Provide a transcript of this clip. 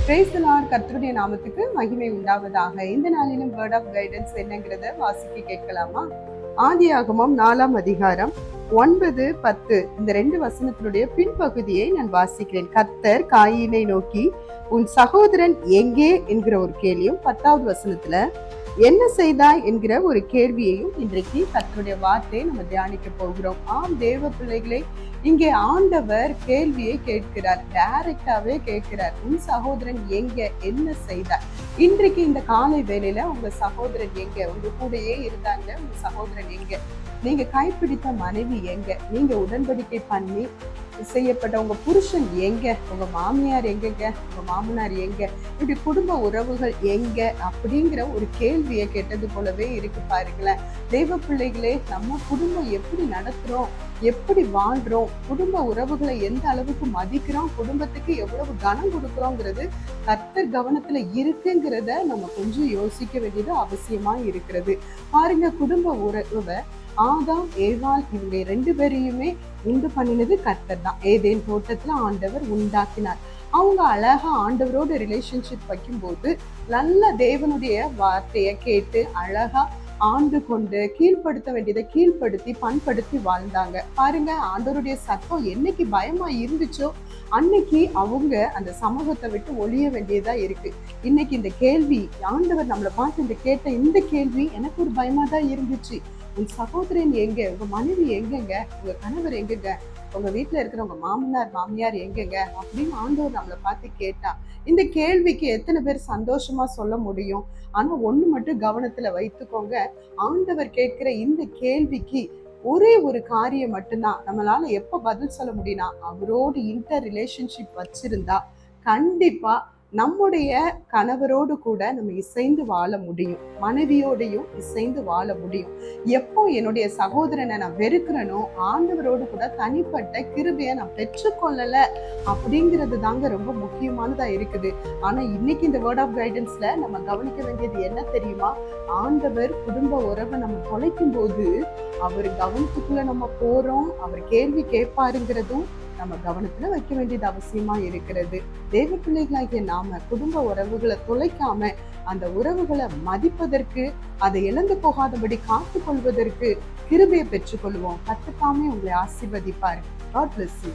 Praise the Lord. கர்த்தருடைய நாமத்துக்கு மகிமை உண்டாவதாக. இந்த நாளிலும் வேர்ட் ஆஃப் கைடன்ஸ் என்னங்கிறத வாசிக்க கேட்கலாமா? ஆதியாகமம் 4ஆம் அதிகாரம் 9, 10 இந்த 2 வசனத்தினுடைய பின்பகுதியை நான் வாசிக்கிறேன். கர்த்தர் காயீனை நோக்கி, உன் சகோதரன் எங்கே என்கிற ஒரு கேள்வியும், 10வது வசனத்துல என்ன செய்தாய் என்கிற ஒரு கேள்வியையும் இன்றைக்கு கர்த்தருடைய வார்த்தையை நம்ம தியானிக்க போகிறோம். ஆம் தேவ பிள்ளைகளை, இங்கே ஆண்டவர் கேள்வியை கேட்கிறார், டைரக்டாவே கேட்கிறார். உன் சகோதரன் எங்க, என்ன செய்தார்? இன்றைக்கு இந்த காலை வேளையில உங்க சகோதரன் எங்க? உங்க கூடயே இருந்தாங்க, உங்க சகோதரன் எங்க? நீங்க கைப்பிடித்த மனைவி எங்க? நீங்க உடன்படிக்கை பண்ணி செய்யப்பட்ட உங்க புருஷன் எங்க? உங்க மாமியார் எங்கங்க? உங்க மாமனார் எங்க? இப்படி குடும்ப உறவுகள் எங்க அப்படிங்கிற ஒரு கேள்வியை கேட்டது போலவே இருக்கு பாருங்களேன். தெய்வ பிள்ளைகளே, நம்ம குடும்பம் எப்படி நடத்துறோம், எப்படி வாழ்றோம், குடும்ப உறவுகளை எந்த அளவுக்கு மதிக்கிறோம், குடும்பத்துக்கு எவ்வளவு கனம் கொடுக்குறோங்கிறது கர்த்தர் கவனத்துல இருக்குங்கிறத நம்ம கொஞ்சம் யோசிக்க வேண்டியது அவசியமா இருக்கிறது. பாருங்க, குடும்ப உறவை ஆதாம் ஏவாள் இவங்க 2 பேரையுமே உண்டு பண்ணினது கர்த்தர் தான். ஏதேன் தோட்டத்துல ஆண்டவர் உண்டாக்கினார். அவங்க அழகா ஆண்டவரோட ரிலேஷன்ஷிப் வைக்கும்போது நல்ல தேவனுடைய வார்த்தையை கேட்டு அழகா ஆண்டு கொண்டு கீழ்ப்படுத்த வேண்டியதை கீழ்ப்படுத்தி பண்படுத்தி வாழ்ந்தாங்க. பாருங்க, ஆண்டவருடைய சத்தம் என்னைக்கு பயமா இருந்துச்சோ அன்னைக்கு அவங்க அந்த சமூகத்தை விட்டு ஒழிய வேண்டியதா இருக்கு. இன்னைக்கு இந்த கேள்வி ஆண்டவர் நம்மளை பார்த்து கேட்ட இந்த கேள்வி எனக்கு ஒரு பயமா தான் இருந்துச்சு. உன் சகோதரன் எங்க? உங்க மனைவி எங்கங்க? உங்க கணவர் எங்கங்க? உங்க வீட்டுல இருக்கிற உங்க மாமனார் மாமியார் எங்கங்க அப்படின்னு ஆண்டவர் நம்மளை பார்த்து கேட்டா, இந்த கேள்விக்கு எத்தனை பேர் சந்தோஷமா சொல்ல முடியும்? ஆனா ஒண்ணு மட்டும் கவனத்துல வைத்துக்கோங்க, ஆண்டவர் கேட்கிற இந்த கேள்விக்கு ஒரே ஒரு காரியம் மட்டும்தான் நம்மளால எப்ப பதில் சொல்ல முடியும்னா, அவரோடு இன்டர் ரிலேஷன்ஷிப் வச்சிருந்தா கண்டிப்பா நம்முடைய கணவரோடு கூட நம்ம இசைந்து வாழ முடியும், மனைவியோடையும் இசைந்து வாழ முடியும். எப்போ என்னுடைய சகோதரனை நான் வெறுக்கிறனோ, ஆண்டவரோடு கூட தனிப்பட்ட கிருபையை நான் பெற்றுக்கொள்ளல அப்படிங்கிறது தாங்க ரொம்ப முக்கியமானதா இருக்குது. ஆனா இன்னைக்கு இந்த வேர்ட் ஆஃப் கைடன்ஸ்ல நம்ம கவனிக்க வேண்டியது என்ன தெரியுமா? ஆண்டவர் குடும்ப உறவை நம்ம தொலைக்கும் போது அவர் கவனத்துக்குள்ள நம்ம போறோம், அவர் கேள்வி கேட்பாருங்கிறதும் நம்ம கவனத்துல வைக்க வேண்டியது அவசியமா இருக்கிறது. தேவ பிள்ளைகளாகிய நாம குடும்ப உறவுகளை தொலைக்காம அந்த உறவுகளை மதிப்பதற்கு, அதை இழந்து போகாதபடி காத்து கொள்வதற்கு கிருபையை பெற்றுக்கொள்வோம். கர்த்தர் தாமே உங்களை ஆசீர்வதிப்பார். God bless you.